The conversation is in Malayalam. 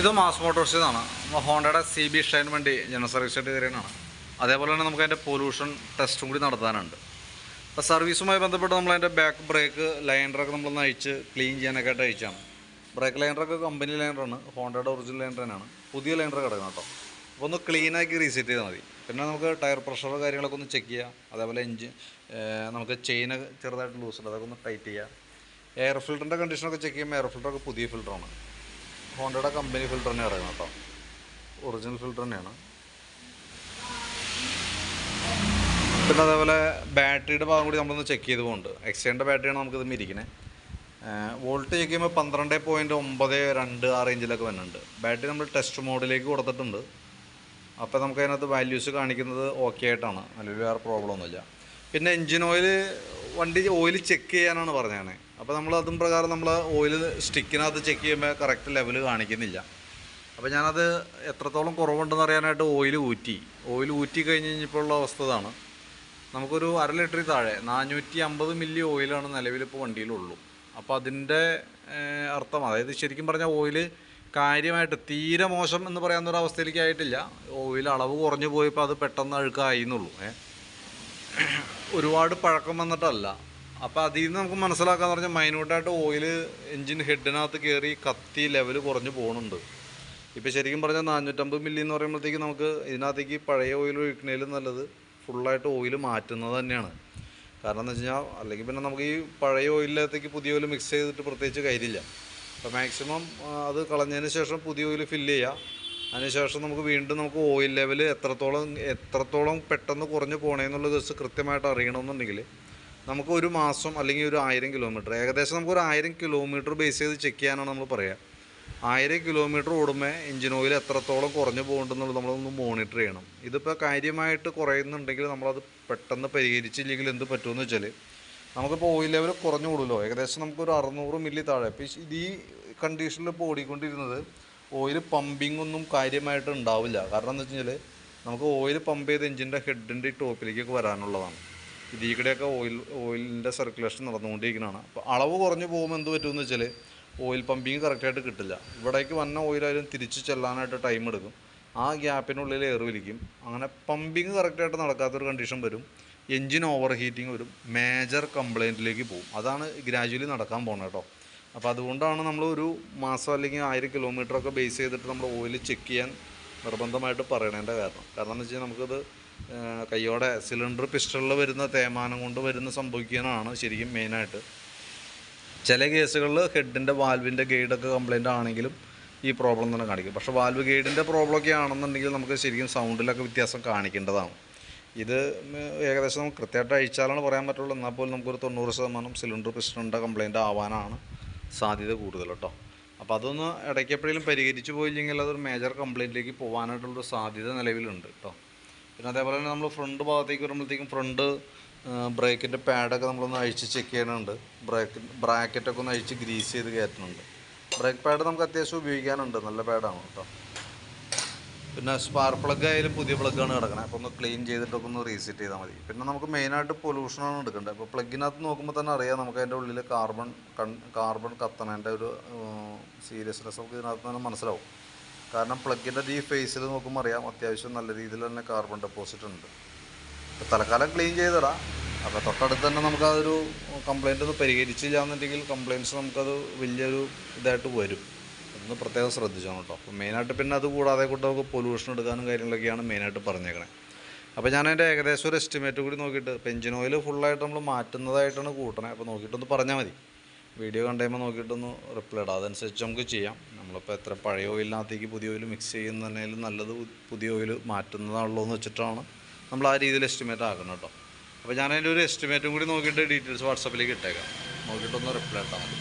ഇത് മാസ് മോട്ടോഴ്സിൽ നിന്നാണ്. ഹോണ്ടയുടെ CB ഷൈൻ വണ്ടി ജനറൽ സർവീസ് ആയിട്ട് കയറിയാണ്. അതേപോലെ തന്നെ നമുക്ക് അതിൻ്റെ പൊല്യൂഷൻ ടെസ്റ്റും കൂടി നടത്താനുണ്ട്. അപ്പോൾ സർവീസുമായി ബന്ധപ്പെട്ട് നമ്മളതിൻ്റെ ബാക്ക് ബ്രേക്ക് ലൈനറൊക്കെ നമ്മളൊന്ന് അഴിച്ച് ക്ലീൻ ചെയ്യാനൊക്കെ ആയിട്ട് അഴിച്ചാണ്. ബ്രേക്ക് ലൈനറൊക്കെ കമ്പനി ലൈനറാണ്, ഹോണ്ടയുടെ ഒറിജിനൽ ലൈനർ തന്നെയാണ്. പുതിയ ലൈനർ കിടക്കണം കേട്ടോ. അപ്പോൾ ഒന്ന് ക്ലീനാക്കി റീസെറ്റ് ചെയ്താൽ മതി. പിന്നെ നമുക്ക് ടയർ പ്രഷർ കാര്യങ്ങളൊക്കെ ഒന്ന് ചെക്ക് ചെയ്യുക. അതേപോലെ നമുക്ക് ചെയിനൊക്കെ ചെറുതായിട്ട് ലൂസുണ്ട്, അതൊക്കെ ഒന്ന് ടൈറ്റ് ചെയ്യുക. എയർ ഫിൽറ്ററിൻ്റെ കണ്ടീഷനൊക്കെ ചെക്ക് ചെയ്യുമ്പോൾ എയർ ഫിൽറ്ററൊക്കെ പുതിയ ഫിൽറ്ററാണ്, ഹോണ്ടയുടെ കമ്പനി ഫിൽറ്റർ തന്നെ ഇറങ്ങണം കേട്ടോ, ഒറിജിനൽ ഫിൽറ്റർ തന്നെയാണ്. പിന്നെ അതേപോലെ ബാറ്ററിയുടെ ഭാഗം കൂടി നമ്മളൊന്ന് ചെക്ക് ചെയ്ത് പോകുന്നുണ്ട്. എക്സ്റ്റേൻ്റെ ബാറ്ററിയാണ് നമുക്കിത് ഇരിക്കുന്നത്. വോൾട്ട് ചെക്ക് ചെയ്യുമ്പോൾ 12.92 ആ റേഞ്ചിലൊക്കെ വരുന്നുണ്ട്. ബാറ്ററി നമ്മൾ ടെസ്റ്റ് മോഡിലേക്ക് കൊടുത്തിട്ടുണ്ട്. അപ്പോൾ നമുക്കതിനകത്ത് വാല്യൂസ് കാണിക്കുന്നത് ഓക്കെ ആയിട്ടാണ്, അല്ലെങ്കിൽ വേറെ പ്രോബ്ലം ഒന്നുമില്ല. പിന്നെ എൻജിൻ വണ്ടി ഓയിൽ ചെക്ക് ചെയ്യാനാണ് പറഞ്ഞത്. അപ്പോൾ നമ്മൾ അതും പ്രകാരം നമ്മൾ ഓയിൽ സ്റ്റിക്കിനകത്ത് ചെക്ക് ചെയ്യുമ്പോൾ കറക്റ്റ് ലെവൽ കാണിക്കുന്നില്ല. അപ്പോൾ ഞാനത് എത്രത്തോളം കുറവുണ്ടെന്ന് അറിയാനായിട്ട് ഓയിൽ ഊറ്റി കഴിഞ്ഞ് കഴിഞ്ഞപ്പോൾ ഉള്ള അവസ്ഥ ഇതാണ്. നമുക്കൊരു 1/2 ലിറ്ററിൽ താഴെ 450 മില്ലി ഓയിലാണ് നിലവിലിപ്പോൾ വണ്ടിയിലുള്ളൂ. അപ്പോൾ അതിൻ്റെ അർത്ഥം, അതായത് ശരിക്കും പറഞ്ഞാൽ ഓയിൽ കാര്യമായിട്ട് തീരെ മോശം എന്ന് പറയാവുന്ന ഒരു അവസ്ഥയിലേക്ക് ആയിട്ടില്ല. ഓയിൽ അളവ് കുറഞ്ഞു പോയപ്പോൾ അത് പെട്ടെന്ന് അഴുക്കായിന്നുള്ളൂ. ഒരുപാട് പഴക്കം വന്നിട്ടല്ല. അപ്പോൾ അതിൽ നിന്ന് നമുക്ക് മനസ്സിലാക്കാന്ന് പറഞ്ഞാൽ മൈന്യൂട്ടായിട്ട് ഓയിൽ എൻജിൻ ഹെഡിനകത്ത് കയറി കത്തി ലെവൽ കുറഞ്ഞ് പോകുന്നുണ്ട്. ഇപ്പോൾ ശരിക്കും പറഞ്ഞാൽ 450 മില്ലി എന്ന് പറയുമ്പോഴത്തേക്ക് നമുക്ക് ഇതിനകത്തേക്ക് പഴയ ഓയിൽ ഒഴിക്കുന്നതിലും നല്ലത് ഫുള്ളായിട്ട് ഓയിൽ മാറ്റുന്നത് തന്നെയാണ്. കാരണം എന്ന് വെച്ച് കഴിഞ്ഞാൽ അല്ലെങ്കിൽ പിന്നെ നമുക്ക് ഈ പഴയ ഓയിലിനകത്തേക്ക് പുതിയ ഓയിൽ മിക്സ് ചെയ്തിട്ട് പ്രത്യേകിച്ച് കാര്യമില്ല. അപ്പോൾ മാക്സിമം അത് കളഞ്ഞതിന് ശേഷം പുതിയ ഓയിൽ ഫില്ല് ചെയ്യുക. അതിനുശേഷം നമുക്ക് വീണ്ടും ഓയിൽ ലെവൽ എത്രത്തോളം പെട്ടെന്ന് കുറഞ്ഞ് പോകണമെന്നുള്ള ദിവസം കൃത്യമായിട്ട് അറിയണമെന്നുണ്ടെങ്കിൽ നമുക്ക് ഒരു മാസം അല്ലെങ്കിൽ ഒരു 1000 കിലോമീറ്റർ, ഏകദേശം നമുക്കൊരു 1000 കിലോമീറ്റർ ബേസ് ചെയ്ത് ചെക്ക് ചെയ്യാനാണ് നമ്മൾ പറയുക. 1000 കിലോമീറ്റർ ഓടുമ്പോൾ എഞ്ചിൻ ഓയിൽ എത്രത്തോളം കുറഞ്ഞു പോകുന്നുണ്ടെന്നുള്ളത് നമ്മളൊന്ന് മോണിറ്റർ ചെയ്യണം. ഇതിപ്പോൾ കാര്യമായിട്ട് കുറയുന്നുണ്ടെങ്കിൽ നമ്മളത് പെട്ടെന്ന് പരിഹരിച്ചില്ലെങ്കിൽ എന്ത് പറ്റുമെന്ന് വെച്ചാൽ, നമുക്കിപ്പോൾ ഓയിൽ ലെവൽ കുറഞ്ഞു കൂടുമല്ലോ, ഏകദേശം നമുക്കൊരു 600 മില്ലി താഴെ. ഇപ്പോൾ ഈ കണ്ടീഷനിൽ ഇപ്പോൾ ഓടിക്കൊണ്ടിരുന്നത് ഓയിൽ പമ്പിംഗ് ഒന്നും കാര്യമായിട്ട് ഉണ്ടാവില്ല. കാരണം എന്ന് വെച്ച് കഴിഞ്ഞാൽ നമുക്ക് ഓയിൽ പമ്പ് ചെയ്ത് എഞ്ചിൻ്റെ ഹെഡിൻ്റെ ടോപ്പിലേക്കൊക്കെ വരാനുള്ളതാണ്. ഇതിലൂടെയൊക്കെ ഓയിലിൻ്റെ സർക്കുലേഷൻ നടന്നുകൊണ്ടിരിക്കുന്നതാണ്. അപ്പോൾ അളവ് കുറഞ്ഞു പോകുമ്പോൾ എന്ത് പറ്റുമെന്ന് വെച്ചാൽ ഓയിൽ പമ്പിങ് കറക്റ്റായിട്ട് കിട്ടില്ല. ഇവിടേക്ക് വന്ന ഓയിലായാലും തിരിച്ച് ചെല്ലാനായിട്ട് ടൈം എടുക്കും. ആ ഗ്യാപ്പിനുള്ളിൽ എയർ വലിക്കും. അങ്ങനെ പമ്പിങ് കറക്റ്റായിട്ട് നടക്കാത്തൊരു കണ്ടീഷൻ വരും. എൻജിൻ ഓവർ ഹീറ്റിംഗ് വരും. മേജർ കംപ്ലയിൻറ്റിലേക്ക് പോകും. അതാണ് ഗ്രാജുവലി നടക്കാൻ പോകുന്നത് കേട്ടോ. അപ്പോൾ അതുകൊണ്ടാണ് നമ്മൾ ഒരു മാസം അല്ലെങ്കിൽ 1000 കിലോമീറ്ററൊക്കെ ബേസ് ചെയ്തിട്ട് നമ്മൾ ഓയിൽ ചെക്ക് ചെയ്യാൻ നിർബന്ധമായിട്ട് പറയണതിൻ്റെ കാരണം എന്ന് വെച്ച് കഴിഞ്ഞാൽ നമുക്കത് കയ്യോടെ സിലിണ്ടർ പിസ്റ്റളിൽ വരുന്ന തേയ്മാനം കൊണ്ട് സംഭവിക്കാനാണ് ശരിക്കും മെയിനായിട്ട്. ചില കേസുകളിൽ ഹെഡിൻ്റെ വാൽവിൻ്റെ ഗൈഡൊക്കെ കംപ്ലയിൻ്റ് ആണെങ്കിലും ഈ പ്രോബ്ലം തന്നെ കാണിക്കും. പക്ഷേ വാൽവ് ഗൈഡിൻ്റെ പ്രോബ്ലമൊക്കെ ആണെന്നുണ്ടെങ്കിൽ നമുക്ക് ശരിക്കും സൗണ്ടിലൊക്കെ വ്യത്യാസം കാണിക്കേണ്ടതാണ്. ഇത് ഏകദേശം നമുക്ക് കൃത്യമായിട്ട് അഴിച്ചാലാണ് പറയാൻ പറ്റുള്ളൂ. എന്നാൽ പോലും നമുക്കൊരു 90% സിലിണ്ടർ പിസ്റ്റണിൻ്റെ കംപ്ലയിൻ്റ് ആവാനാണ് സാധ്യത കൂടുതൽ കേട്ടോ. അപ്പോൾ അതൊന്ന് ഇടയ്ക്ക് എപ്പോഴെങ്കിലും പരിഹരിച്ച് പോയില്ലെങ്കിൽ അതൊരു മേജർ കംപ്ലയിൻറ്റിലേക്ക് പോകാനായിട്ടുള്ളൊരു സാധ്യത നിലവിലുണ്ട് കേട്ടോ. പിന്നെ അതേപോലെ തന്നെ നമ്മൾ ഫ്രണ്ട് ഭാഗത്തേക്ക് വരുമ്പോഴത്തേക്കും ഫ്രണ്ട് ബ്രേക്കിൻ്റെ പാഡൊക്കെ നമ്മളൊന്ന് അഴിച്ച് ചെക്ക് ചെയ്യണുണ്ട്. ബ്രാക്കറ്റൊക്കെ ഒന്ന് അഴിച്ച് ഗ്രീസ് ചെയ്ത് കയറ്റുന്നുണ്ട്. ബ്രേക്ക് പാഡ് നമുക്ക് അത്യാവശ്യം ഉപയോഗിക്കാനുണ്ട്, നല്ല പാഡാണ് കേട്ടോ. പിന്നെ സ്പാർക്ക് പ്ലഗ് ആയാലും പുതിയ പ്ലഗ്ഗാണ് കിടക്കണത്. അപ്പോൾ ഒന്ന് ക്ലീൻ ചെയ്തിട്ടൊക്കെ ഒന്ന് റീസെറ്റ് ചെയ്താൽ മതി. പിന്നെ നമുക്ക് മെയിനായിട്ട് പൊല്യൂഷനാണ് എടുക്കേണ്ടത്. അപ്പോൾ പ്ലഗിനകത്ത് നോക്കുമ്പോൾ തന്നെ അറിയാം നമുക്ക് അതിൻ്റെ ഉള്ളിൽ കാർബൺ കത്തണേൻ്റെ ഒരു സീരിയസ്നെസ് നമുക്ക് ഇതിനകത്ത് തന്നെ മനസ്സിലാവും. കാരണം പ്ലഗിൻ്റെ ഈ ഫേസിൽ നോക്കുമ്പോൾ അറിയാം അത്യാവശ്യം നല്ല രീതിയിൽ തന്നെ കാർബൺ ഡെപ്പോസിറ്റ് ഉണ്ട്. അപ്പോൾ തൽക്കാലം ക്ലീൻ ചെയ്തിടാം. അപ്പോൾ തൊട്ടടുത്ത് തന്നെ നമുക്കതൊരു കംപ്ലയിൻ്റ് ഒന്ന് പരിഹരിച്ചില്ല എന്നുണ്ടെങ്കിൽ കംപ്ലയിൻറ്റ്സ് നമുക്കത് വലിയൊരു ഇതായിട്ട് വരും. ഒന്ന് പ്രത്യേകം ശ്രദ്ധിച്ചോണം കേട്ടോ. അപ്പോൾ മെയിനായിട്ട് പിന്നെ അത് കൂടാതെ കൊണ്ട് നമുക്ക് പൊല്യൂഷൻ എടുക്കാനും കാര്യങ്ങളൊക്കെയാണ് മെയിനായിട്ട് പറഞ്ഞേക്കണേ. അപ്പോൾ ഞാനതിൻ്റെ ഏകദേശം ഒരു എസ്റ്റിമേറ്റ് കൂടി നോക്കിയിട്ട്, ഇപ്പോൾ എഞ്ചിൻ ഓയിൽ ഫുള്ളായിട്ട് നമ്മൾ മാറ്റുന്നതായിട്ടാണ് കൂട്ടണേ. അപ്പോൾ നോക്കിയിട്ടൊന്ന് പറഞ്ഞാൽ മതി. വീഡിയോ കണ്ടുകഴിയുമ്പോൾ നോക്കിയിട്ടൊന്ന് റിപ്ലൈ ഇടാം. അതനുസരിച്ച് നമുക്ക് ചെയ്യാം. നമ്മളിപ്പോൾ എത്ര പഴയ ഓയിലിനകത്തേക്ക് പുതിയ ഓയിൽ മിക്സ് ചെയ്യുന്നതിനേലും നല്ലത് പുതിയ ഓയിൽ മാറ്റുന്നതാണല്ലോ എന്ന് വെച്ചിട്ടാണ് നമ്മൾ ആ രീതിയിൽ എസ്റ്റിമേറ്റ് ആക്കണം കേട്ടോ. അപ്പോൾ ഞാനതിൻ്റെ ഒരു എസ്റ്റിമേറ്റും കൂടി നോക്കിയിട്ട് ഡീറ്റെയിൽസ് വാട്സാപ്പിലേക്ക് ഇട്ടേക്കാം. നോക്കിയിട്ടൊന്ന് റിപ്ലൈ ഇട്ടാൽ മതി.